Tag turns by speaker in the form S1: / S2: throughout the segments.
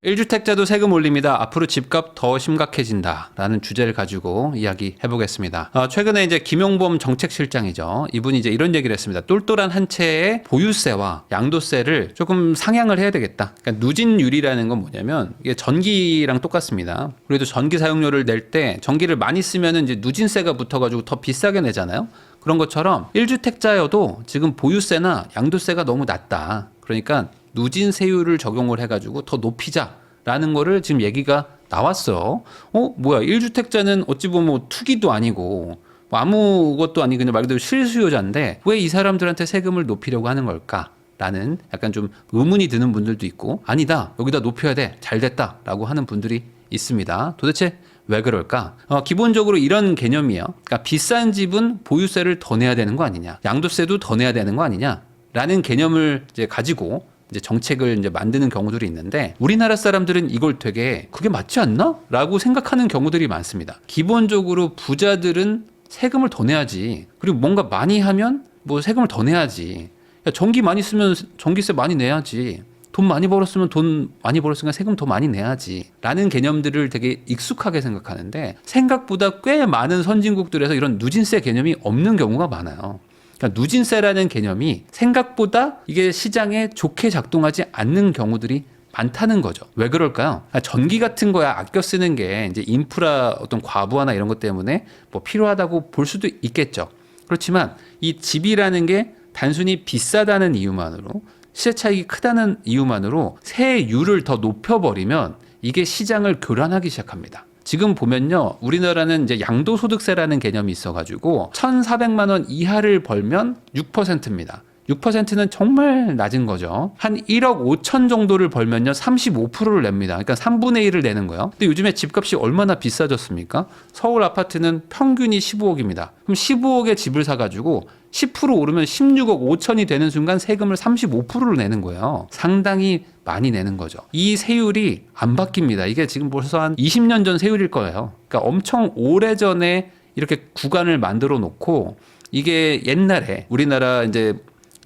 S1: 1주택자도 세금 올립니다. 앞으로 집값 더 심각해진다. 라는 주제를 가지고 이야기해 보겠습니다. 최근에 이제 김용범 정책실장이죠. 이분이 이제 이런 얘기를 했습니다. 똘똘한 한 채의 보유세와 양도세를 조금 상향을 해야 되겠다. 그러니까 누진율이라는 건 뭐냐면 이게 전기랑 똑같습니다. 그래도 전기 사용료를 낼 때 전기를 많이 쓰면은 이제 누진세가 붙어가지고 더 비싸게 내잖아요. 그런 것처럼 1주택자여도 지금 보유세나 양도세가 너무 낮다. 그러니까 누진세율을 적용을 해가지고 더 높이자라는 거를 지금 얘기가 나왔어요. 뭐야 1주택자는 어찌 보면 뭐 투기도 아니고 뭐 아무것도 아니 그냥 말 그대로 실수요자인데 왜 이 사람들한테 세금을 높이려고 하는 걸까? 라는 약간 좀 의문이 드는 분들도 있고 아니다 여기다 높여야 돼 잘됐다 라고 하는 분들이 있습니다. 도대체 왜 그럴까? 기본적으로 이런 개념이에요. 그러니까 비싼 집은 보유세를 더 내야 되는 거 아니냐 양도세도 더 내야 되는 거 아니냐 라는 개념을 이제 가지고 이제 정책을 이제 만드는 경우들이 있는데 우리나라 사람들은 이걸 되게 그게 맞지 않나? 라고 생각하는 경우들이 많습니다. 기본적으로 부자들은 세금을 더 내야지. 그리고 뭔가 많이 하면 뭐 세금을 더 내야지. 야, 전기 많이 쓰면 전기세 많이 내야지. 돈 많이 벌었으면 돈 많이 벌었으니까 세금 더 많이 내야지. 라는 개념들을 되게 익숙하게 생각하는데 생각보다 꽤 많은 선진국들에서 이런 누진세 개념이 없는 경우가 많아요. 그러니까 누진세라는 개념이 생각보다 이게 시장에 좋게 작동하지 않는 경우들이 많다는 거죠. 왜 그럴까요? 전기 같은 거야 아껴 쓰는 게 이제 인프라 어떤 과부하나 이런 것 때문에 뭐 필요하다고 볼 수도 있겠죠. 그렇지만 이 집이라는 게 단순히 비싸다는 이유만으로 시세 차익이 크다는 이유만으로 세율을 더 높여버리면 이게 시장을 교란하기 시작합니다. 지금 보면요, 우리나라는 이제 양도소득세라는 개념이 있어가지고 1,400만 원 이하를 벌면 6%입니다. 6%는 정말 낮은 거죠. 한 1억 5천 정도를 벌면요 35%를 냅니다. 그러니까 3분의 1을 내는 거예요. 근데 요즘에 집값이 얼마나 비싸졌습니까? 서울 아파트는 평균이 15억입니다. 그럼 15억에 집을 사가지고 10% 오르면 16억 5천이 되는 순간 세금을 35%를 내는 거예요. 상당히 많이 내는 거죠. 이 세율이 안 바뀝니다. 이게 지금 벌써 한 20년 전 세율일 거예요. 그러니까 엄청 오래전에 이렇게 구간을 만들어 놓고 이게 옛날에 우리나라 이제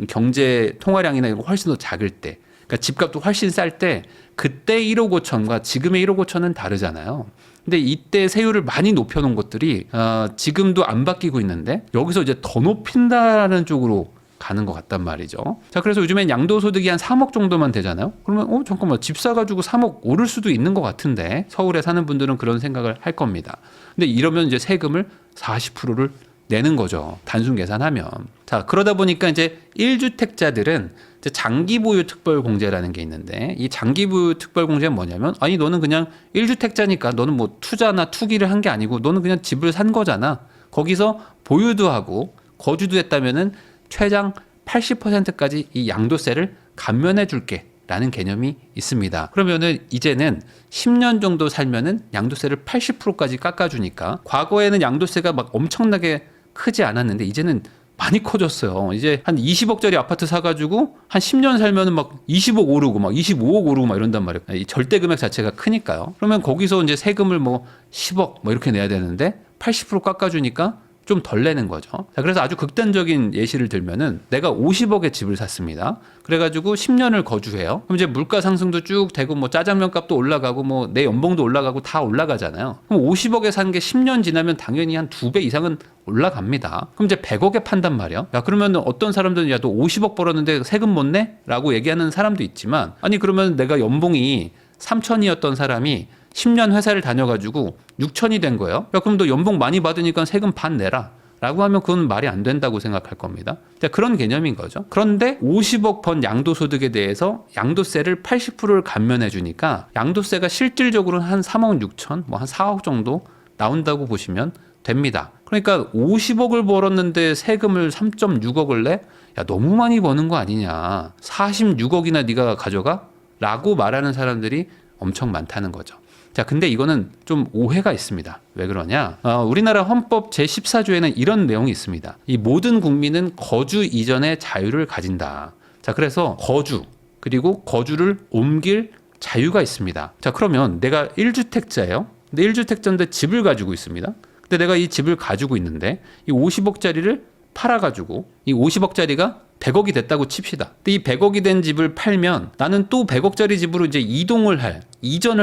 S1: 경제 통화량이나 이런 거 훨씬 더 작을 때, 그러니까 집값도 훨씬 쌀 때 그때 1억 5천과 지금의 1억 5천은 다르잖아요. 근데 이때 세율을 많이 높여놓은 것들이 지금도 안 바뀌고 있는데 여기서 이제 더 높인다는 쪽으로 가는 것 같단 말이죠. 자, 그래서 요즘엔 양도소득이 한 3억 정도만 되잖아요. 그러면 잠깐만 집 사가지고 3억 오를 수도 있는 것 같은데 서울에 사는 분들은 그런 생각을 할 겁니다. 근데 이러면 이제 세금을 40%를 내는 거죠. 단순 계산하면. 자, 그러다 보니까 이제 1주택자들은 이제 장기보유 특별공제라는 게 있는데 이 장기보유 특별공제는 뭐냐면 아니 너는 그냥 1주택자니까 너는 뭐 투자나 투기를 한 게 아니고 너는 그냥 집을 산 거잖아. 거기서 보유도 하고 거주도 했다면은 최장 80%까지 이 양도세를 감면해 줄게. 라는 개념이 있습니다. 그러면은 이제는 10년 정도 살면은 양도세를 80%까지 깎아주니까 과거에는 양도세가 막 엄청나게 크지 않았는데 이제는 많이 커졌어요. 이제 한 20억짜리 아파트 사가지고 한 10년 살면은 막 20억 오르고 막 25억 오르고 막 이런단 말이에요. 이 절대 금액 자체가 크니까요. 그러면 거기서 이제 세금을 뭐 10억 뭐 이렇게 내야 되는데 80% 깎아주니까 좀 덜 내는 거죠. 자, 그래서 아주 극단적인 예시를 들면은 내가 50억에 집을 샀습니다. 그래가지고 10년을 거주해요. 그럼 이제 물가 상승도 쭉 되고 뭐 짜장면 값도 올라가고 뭐 내 연봉도 올라가고 다 올라가잖아요. 그럼 50억에 산 게 10년 지나면 당연히 한 2배 이상은 올라갑니다. 그럼 이제 100억에 판단 말이야. 야, 그러면 어떤 사람들은 야, 너 50억 벌었는데 세금 못 내? 라고 얘기하는 사람도 있지만 아니 그러면 내가 연봉이 3천이었던 사람이 10년 회사를 다녀가지고 6천이 된 거예요. 야, 그럼 너 연봉 많이 받으니까 세금 반 내라. 라고 하면 그건 말이 안 된다고 생각할 겁니다. 자, 그런 개념인 거죠. 그런데 50억 번 양도소득에 대해서 양도세를 80%를 감면해 주니까 양도세가 실질적으로는 한 3억 6천, 뭐 한 4억 정도 나온다고 보시면 됩니다. 그러니까 50억을 벌었는데 세금을 3.6억을 내? 야, 너무 많이 버는 거 아니냐. 46억이나 네가 가져가? 라고 말하는 사람들이 엄청 많다는 거죠. 자, 근데 이거는 좀 오해가 있습니다. 왜 그러냐? 우리나라 헌법 제14조에는 이런 내용이 있습니다. 이 모든 국민은 거주 이전의 자유를 가진다. 자, 그래서 거주, 그리고 거주를 옮길 자유가 있습니다. 자, 그러면 내가 1주택자예요. 근데 1주택자인데 집을 가지고 있습니다. 근데 내가 이 집을 가지고 있는데 이 50억짜리를 팔아가지고 이 50억짜리가 100억이 됐다고 칩시다. 근데 이 100억이 된 집을 팔면 나는 또 100억짜리 집으로 이제 이전을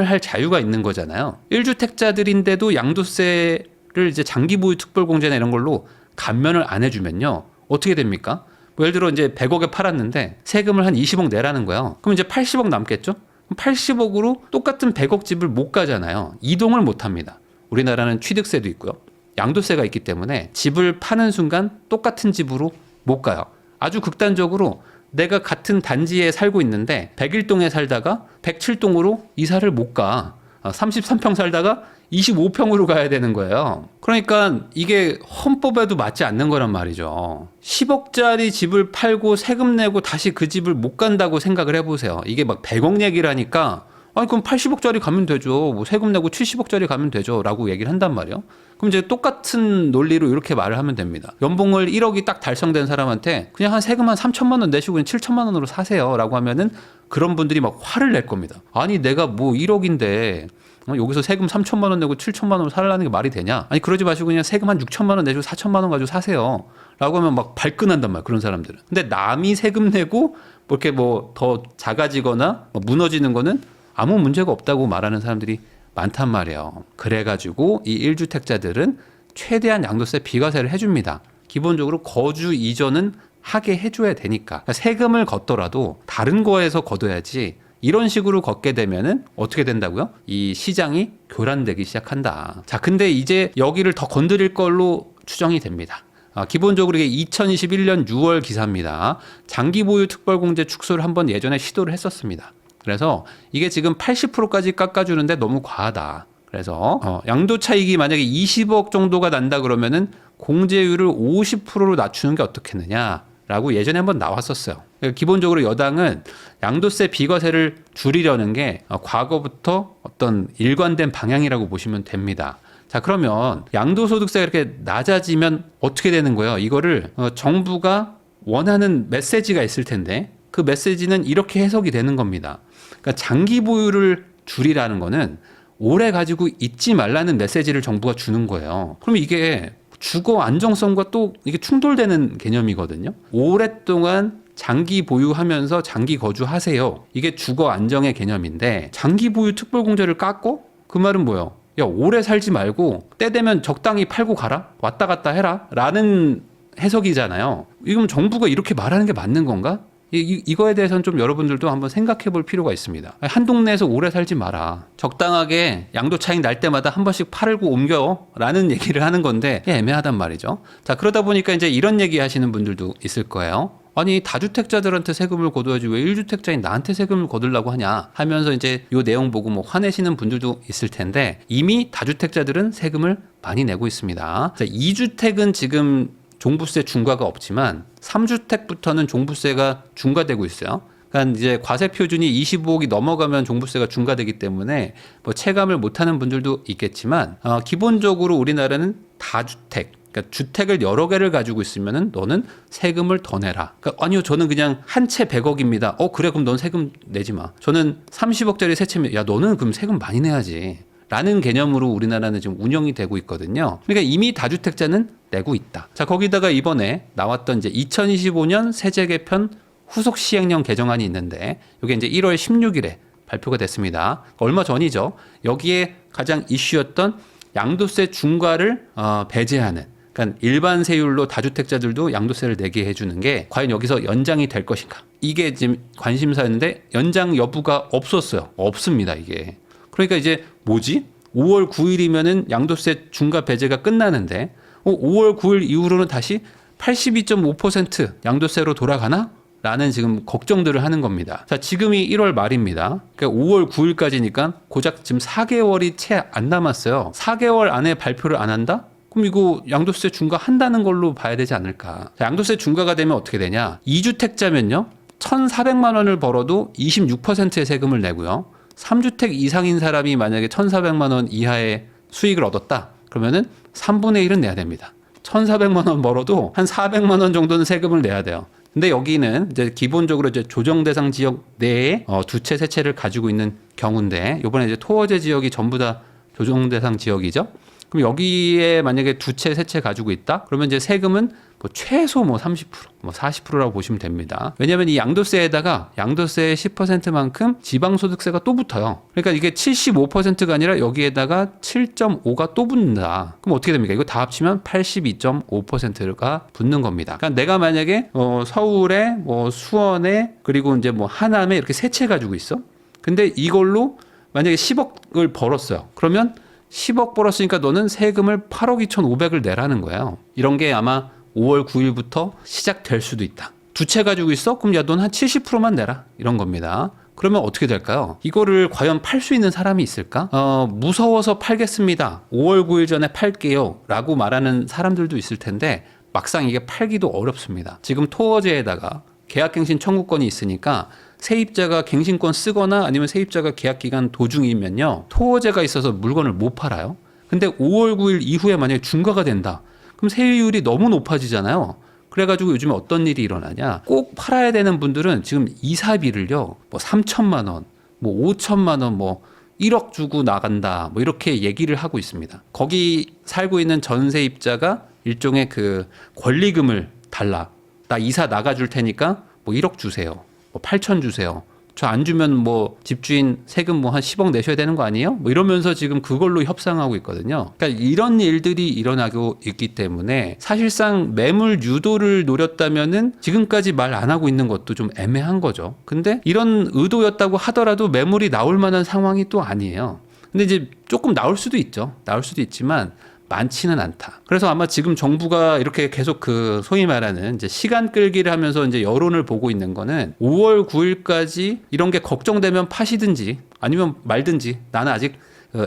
S1: 할 자유가 있는 거잖아요. 1주택자들인데도 양도세를 이제 장기 보유 특별공제나 이런 걸로 감면을 안 해주면요. 어떻게 됩니까? 뭐 예를 들어 이제 100억에 팔았는데 세금을 한 20억 내라는 거예요. 그럼 이제 80억 남겠죠? 80억으로 똑같은 100억 집을 못 가잖아요. 이동을 못 합니다. 우리나라는 취득세도 있고요. 양도세가 있기 때문에 집을 파는 순간 똑같은 집으로 못 가요. 아주 극단적으로 내가 같은 단지에 살고 있는데 101동에 살다가 107동으로 이사를 못 가. 33평 살다가 25평으로 가야 되는 거예요. 그러니까 이게 헌법에도 맞지 않는 거란 말이죠. 10억짜리 집을 팔고 세금 내고 다시 그 집을 못 간다고 생각을 해보세요. 이게 막 100억 얘기라니까 아니 그럼 80억짜리 가면 되죠. 뭐 세금 내고 70억짜리 가면 되죠. 라고 얘기를 한단 말이에요. 그럼 이제 똑같은 논리로 이렇게 말을 하면 됩니다. 연봉을 1억이 딱 달성된 사람한테 그냥 한 세금 한 3천만 원 내시고 그냥 7천만 원으로 사세요. 라고 하면은 그런 분들이 막 화를 낼 겁니다. 아니 내가 뭐 1억인데 여기서 세금 3천만 원 내고 7천만 원으로 살라는 게 말이 되냐? 아니 그러지 마시고 그냥 세금 한 6천만 원 내시고 4천만 원 가지고 사세요. 라고 하면 막 발끈한단 말이야. 그런 사람들은. 근데 남이 세금 내고 뭐 이렇게 뭐 더 작아지거나 뭐 무너지는 거는 아무 문제가 없다고 말하는 사람들이 많단 말이에요. 그래가지고 이 1주택자들은 최대한 양도세 비과세를 해줍니다. 기본적으로 거주 이전은 하게 해줘야 되니까. 그러니까 세금을 걷더라도 다른 거에서 걷어야지 이런 식으로 걷게 되면은 어떻게 된다고요? 이 시장이 교란되기 시작한다. 자, 근데 이제 여기를 더 건드릴 걸로 추정이 됩니다. 기본적으로 이게 2021년 6월 기사입니다. 장기 보유 특별공제 축소를 한번 예전에 시도를 했었습니다. 그래서 이게 지금 80%까지 깎아주는데 너무 과하다. 그래서 양도 차익이 만약에 20억 정도가 난다 그러면은 공제율을 50%로 낮추는 게 어떻겠느냐라고 예전에 한번 나왔었어요. 그러니까 기본적으로 여당은 양도세 비과세를 줄이려는 게 과거부터 어떤 일관된 방향이라고 보시면 됩니다. 자, 그러면 양도소득세가 이렇게 낮아지면 어떻게 되는 거예요? 이거를 정부가 원하는 메시지가 있을 텐데 그 메시지는 이렇게 해석이 되는 겁니다. 그러니까 장기 보유를 줄이라는 거는 오래 가지고 있지 말라는 메시지를 정부가 주는 거예요. 그럼 이게 주거 안정성과 또 이게 충돌되는 개념이거든요. 오랫동안 장기 보유하면서 장기 거주하세요. 이게 주거 안정의 개념인데 장기 보유 특별공제를 깎고 그 말은 뭐예요? 야, 오래 살지 말고 때 되면 적당히 팔고 가라? 왔다 갔다 해라? 라는 해석이잖아요. 이건 정부가 이렇게 말하는 게 맞는 건가? 이거에 대해서는 좀 여러분들도 한번 생각해 볼 필요가 있습니다. 한 동네에서 오래 살지 마라. 적당하게 양도 차익 날 때마다 한 번씩 팔고 옮겨 라는 얘기를 하는 건데 애매하단 말이죠. 자, 그러다 보니까 이제 이런 얘기 하시는 분들도 있을 거예요. 아니 다주택자들한테 세금을 거둬야지 왜 1주택자인 나한테 세금을 거두려고 하냐 하면서 이제 요 내용 보고 뭐 화내시는 분들도 있을 텐데 이미 다주택자들은 세금을 많이 내고 있습니다. 자, 2주택은 지금 종부세 중과가 없지만 3주택부터는 종부세가 중과되고 있어요. 그러니까 이제 과세 표준이 25억이 넘어가면 종부세가 중과되기 때문에 뭐 체감을 못하는 분들도 있겠지만 기본적으로 우리나라는 다주택, 그러니까 주택을 여러 개를 가지고 있으면은 너는 세금을 더 내라. 그러니까 아니요, 저는 그냥 한 채 100억입니다. 그래, 그럼 넌 세금 내지 마. 저는 30억짜리 세 채면 야, 너는 그럼 세금 많이 내야지. 라는 개념으로 우리나라는 지금 운영이 되고 있거든요. 그러니까 이미 다주택자는 내고 있다. 자, 거기다가 이번에 나왔던 이제 2025년 세제 개편 후속 시행령 개정안이 있는데 이게 이제 1월 16일에 발표가 됐습니다. 얼마 전이죠. 여기에 가장 이슈였던 양도세 중과를 배제하는, 그러니까 일반 세율로 다주택자들도 양도세를 내게 해주는 게 과연 여기서 연장이 될 것인가? 이게 지금 관심사였는데 연장 여부가 없었어요. 없습니다, 이게. 그러니까 이제 뭐지? 5월 9일이면은 양도세 중과 배제가 끝나는데 5월 9일 이후로는 다시 82.5% 양도세로 돌아가나? 라는 지금 걱정들을 하는 겁니다. 자, 지금이 1월 말입니다. 그러니까 5월 9일까지니까 고작 지금 4개월이 채 안 남았어요. 4개월 안에 발표를 안 한다? 그럼 이거 양도세 중과한다는 걸로 봐야 되지 않을까? 자, 양도세 중과가 되면 어떻게 되냐? 2주택자면요. 1,400만 원을 벌어도 26%의 세금을 내고요. 3주택 이상인 사람이 만약에 1,400만 원 이하의 수익을 얻었다. 그러면은 3분의 1은 내야 됩니다. 1,400만 원 벌어도 한 400만 원 정도는 세금을 내야 돼요. 근데 여기는 이제 기본적으로 이제 조정 대상 지역 내에 두 채, 세 채를 가지고 있는 경우인데 이번에 이제 토어제 지역이 전부 다 조정 대상 지역이죠. 그럼 여기에 만약에 두 채, 세 채 가지고 있다? 그러면 이제 세금은 뭐 최소 뭐 30%, 뭐 40%라고 보시면 됩니다. 왜냐하면 이 양도세에다가 양도세의 10%만큼 지방소득세가 또 붙어요. 그러니까 이게 75%가 아니라 여기에다가 7.5가 또 붙는다. 그럼 어떻게 됩니까? 이거 다 합치면 82.5%가 붙는 겁니다. 그러니까 내가 만약에 서울에 뭐 수원에 그리고 이제 뭐 하남에 이렇게 세 채 가지고 있어. 근데 이걸로 만약에 10억을 벌었어요. 그러면 10억 벌었으니까 너는 세금을 8억 2,500을 내라는 거예요. 이런 게 아마 5월 9일부터 시작될 수도 있다. 두 채 가지고 있어? 그럼 야, 넌 한 70%만 내라. 이런 겁니다. 그러면 어떻게 될까요? 이거를 과연 팔 수 있는 사람이 있을까? 무서워서 팔겠습니다. 5월 9일 전에 팔게요. 라고 말하는 사람들도 있을 텐데 막상 이게 팔기도 어렵습니다. 지금 토어제에다가 계약갱신 청구권이 있으니까 세입자가 갱신권 쓰거나 아니면 세입자가 계약기간 도중이면요. 토어제가 있어서 물건을 못 팔아요. 근데 5월 9일 이후에 만약에 중과가 된다. 그럼 세율이 너무 높아지잖아요. 그래가지고 요즘에 어떤 일이 일어나냐. 꼭 팔아야 되는 분들은 지금 이사비를요. 뭐 3천만 원, 뭐 5천만 원, 뭐 1억 주고 나간다. 뭐 이렇게 얘기를 하고 있습니다. 거기 살고 있는 전세입자가 일종의 그 권리금을 달라. 나 이사 나가줄 테니까 뭐 1억 주세요. 뭐 8천 주세요. 저 안 주면 뭐 집주인 세금 뭐 한 10억 내셔야 되는 거 아니에요? 뭐 이러면서 지금 그걸로 협상하고 있거든요. 그러니까 이런 일들이 일어나고 있기 때문에 사실상 매물 유도를 노렸다면은 지금까지 말 안 하고 있는 것도 좀 애매한 거죠. 근데 이런 의도였다고 하더라도 매물이 나올 만한 상황이 또 아니에요. 근데 이제 조금 나올 수도 있죠. 나올 수도 있지만 많지는 않다. 그래서 아마 지금 정부가 이렇게 계속 그 소위 말하는 이제 시간 끌기를 하면서 이제 여론을 보고 있는 거는 5월 9일까지 이런 게 걱정되면 파시든지 아니면 말든지 나는 아직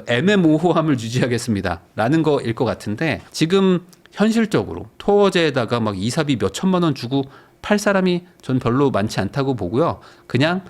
S1: 애매모호함을 유지하겠습니다. 라는 거일 것 같은데 지금 현실적으로 토어제에다가 막 이사비 몇 천만 원 주고 팔 사람이 전 별로 많지 않다고 보고요. 그냥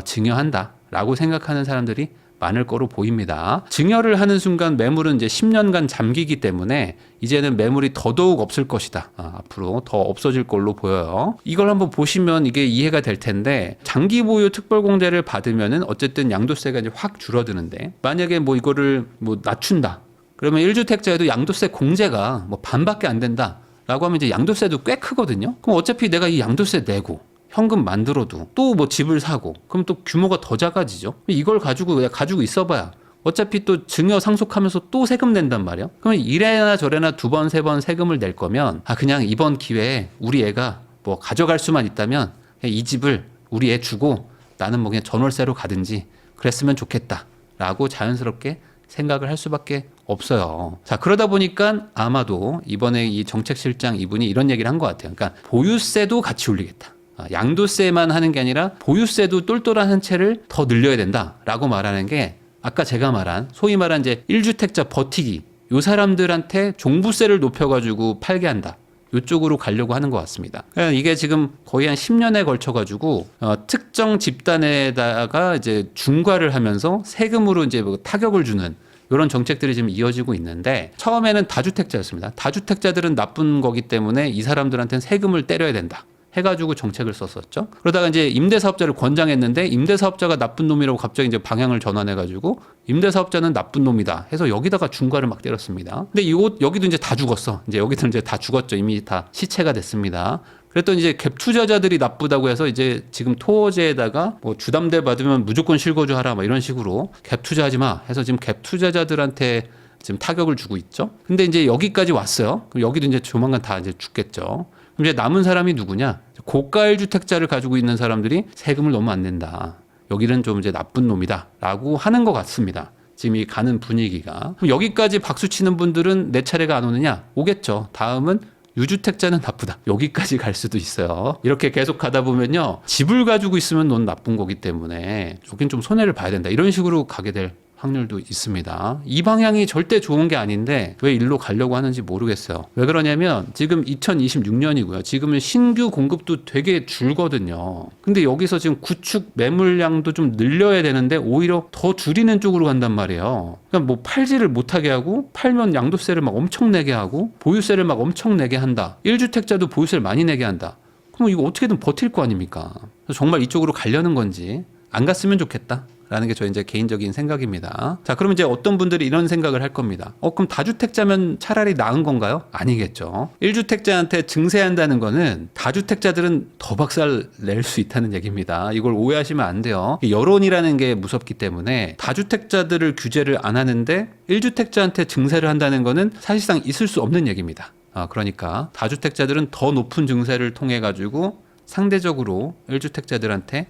S1: 증여한다 라고 생각하는 사람들이 많을 거로 보입니다. 증여를 하는 순간 매물은 이제 10년간 잠기기 때문에 이제는 매물이 더더욱 없을 것이다. 앞으로 더 없어질 걸로 보여요. 이걸 한번 보시면 이게 이해가 될 텐데 장기 보유 특별공제를 받으면은 어쨌든 양도세가 이제 확 줄어드는데 만약에 뭐 이거를 뭐 낮춘다. 그러면 1주택자에도 양도세 공제가 뭐 반밖에 안 된다. 라고 하면 이제 양도세도 꽤 크거든요. 그럼 어차피 내가 이 양도세 내고 현금 만들어도 또 뭐 집을 사고 그럼 또 규모가 더 작아지죠. 이걸 가지고 있어봐야 어차피 또 증여 상속하면서 또 세금 낸단 말이야. 그러면 이래나 저래나 두 번, 세 번 세금을 낼 거면 그냥 이번 기회에 우리 애가 뭐 가져갈 수만 있다면 이 집을 우리 애 주고 나는 뭐 그냥 전월세로 가든지 그랬으면 좋겠다 라고 자연스럽게 생각을 할 수밖에 없어요. 자, 그러다 보니까 아마도 이번에 이 정책실장 이분이 이런 얘기를 한 것 같아요. 그러니까 보유세도 같이 올리겠다. 양도세만 하는 게 아니라 보유세도 똘똘한 한 채를 더 늘려야 된다라고 말하는 게 아까 제가 말한 소위 말한 이제 1주택자 버티기 요 사람들한테 종부세를 높여가지고 팔게 한다. 이쪽으로 가려고 하는 것 같습니다. 그러니까 이게 지금 거의 한 10년에 걸쳐가지고 특정 집단에다가 이제 중과를 하면서 세금으로 이제 뭐 타격을 주는 이런 정책들이 지금 이어지고 있는데 처음에는 다주택자였습니다. 다주택자들은 나쁜 거기 때문에 이 사람들한테는 세금을 때려야 된다. 해가지고 정책을 썼었죠. 그러다가 이제 임대사업자를 권장했는데 임대사업자가 나쁜 놈이라고 갑자기 이제 방향을 전환해가지고 임대사업자는 나쁜 놈이다 해서 여기다가 중과를 막 때렸습니다. 근데 여기도 이제 다 죽었어. 이제 여기도 이제 다 죽었죠. 이미 다 시체가 됐습니다. 그랬더니 이제 갭 투자자들이 나쁘다고 해서 이제 지금 토어제에다가 뭐 주담대 받으면 무조건 실거주 하라 막 이런 식으로 갭 투자하지 마 해서 지금 갭 투자자들한테 지금 타격을 주고 있죠. 근데 이제 여기까지 왔어요. 그럼 여기도 이제 조만간 다 이제 죽겠죠. 그럼 이제 남은 사람이 누구냐? 고가 1주택자를 가지고 있는 사람들이 세금을 너무 안 낸다. 여기는 좀 이제 나쁜 놈이다라고 하는 것 같습니다. 지금 이 가는 분위기가. 그럼 여기까지 박수 치는 분들은 내 차례가 안 오느냐? 오겠죠. 다음은 유주택자는 나쁘다. 여기까지 갈 수도 있어요. 이렇게 계속 가다 보면요. 집을 가지고 있으면 넌 나쁜 거기 때문에 여긴 좀 손해를 봐야 된다. 이런 식으로 가게 될 확률도 있습니다. 이 방향이 절대 좋은 게 아닌데 왜 일로 가려고 하는지 모르겠어요. 왜 그러냐면 지금 2026년이고요. 지금은 신규 공급도 되게 줄거든요. 근데 여기서 지금 구축 매물량도 좀 늘려야 되는데 오히려 더 줄이는 쪽으로 간단 말이에요. 그러니까 뭐 팔지를 못하게 하고 팔면 양도세를 막 엄청 내게 하고 보유세를 막 엄청 내게 한다. 1주택자도 보유세를 많이 내게 한다. 그럼 이거 어떻게든 버틸 거 아닙니까? 정말 이쪽으로 가려는 건지 안 갔으면 좋겠다. 라는 게 저희 이제 개인적인 생각입니다. 자, 그럼 이제 어떤 분들이 이런 생각을 할 겁니다. 그럼 다주택자면 차라리 나은 건가요? 아니겠죠. 1주택자한테 증세한다는 거는 다주택자들은 더 박살 낼 수 있다는 얘기입니다. 이걸 오해하시면 안 돼요. 여론이라는 게 무섭기 때문에 다주택자들을 규제를 안 하는데 1주택자한테 증세를 한다는 거는 사실상 있을 수 없는 얘기입니다. 그러니까 다주택자들은 더 높은 증세를 통해 가지고 상대적으로 1주택자들한테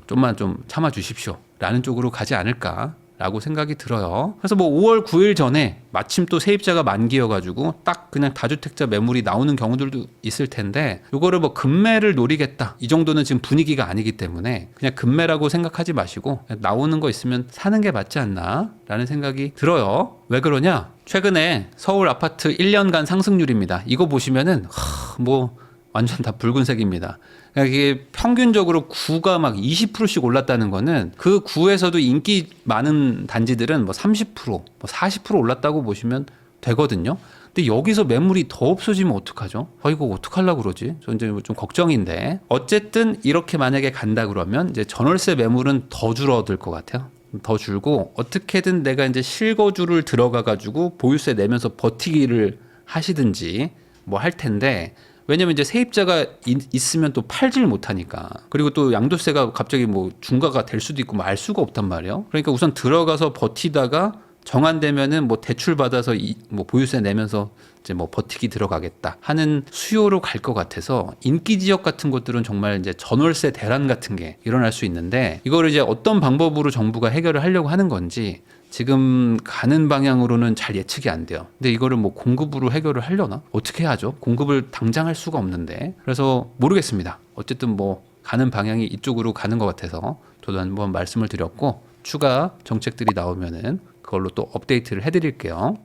S1: 좀만 좀 참아 주십시오 라는 쪽으로 가지 않을까라고 생각이 들어요. 그래서 뭐 5월 9일 전에 마침 또 세입자가 만기여가지고 딱 그냥 다주택자 매물이 나오는 경우들도 있을 텐데, 요거를 뭐 급매를 노리겠다 이 정도는 지금 분위기가 아니기 때문에 그냥 급매라고 생각하지 마시고 나오는 거 있으면 사는 게 맞지 않나 라는 생각이 들어요. 왜 그러냐? 최근에 서울 아파트 1년간 상승률입니다. 이거 보시면은 뭐 완전 다 붉은색입니다. 그러니까 이게 평균적으로 구가 막 20%씩 올랐다는 거는 그 구에서도 인기 많은 단지들은 뭐 30%, 뭐 40% 올랐다고 보시면 되거든요. 근데 여기서 매물이 더 없어지면 어떡하죠? 이거 어떡하려고 그러지? 저 이제 좀 걱정인데. 어쨌든 이렇게 만약에 간다 그러면 이제 전월세 매물은 더 줄어들 것 같아요. 더 줄고 어떻게든 내가 이제 실거주를 들어가 가지고 보유세 내면서 버티기를 하시든지 뭐 할 텐데, 왜냐면 이제 세입자가 있으면 또 팔질 못하니까. 그리고 또 양도세가 갑자기 뭐 중과가 될 수도 있고 뭐 알 수가 없단 말이에요. 그러니까 우선 들어가서 버티다가 정안되면은 뭐 대출 받아서 뭐 보유세 내면서 이제 뭐 버티기 들어가겠다 하는 수요로 갈 것 같아서, 인기 지역 같은 곳들은 정말 이제 전월세 대란 같은 게 일어날 수 있는데, 이거를 이제 어떤 방법으로 정부가 해결을 하려고 하는 건지 지금 가는 방향으로는 잘 예측이 안 돼요. 근데 이거를 뭐 공급으로 해결을 하려나? 어떻게 하죠? 공급을 당장 할 수가 없는데. 그래서 모르겠습니다. 어쨌든 뭐 가는 방향이 이쪽으로 가는 것 같아서 저도 한번 말씀을 드렸고, 추가 정책들이 나오면은 그걸로 또 업데이트를 해드릴게요.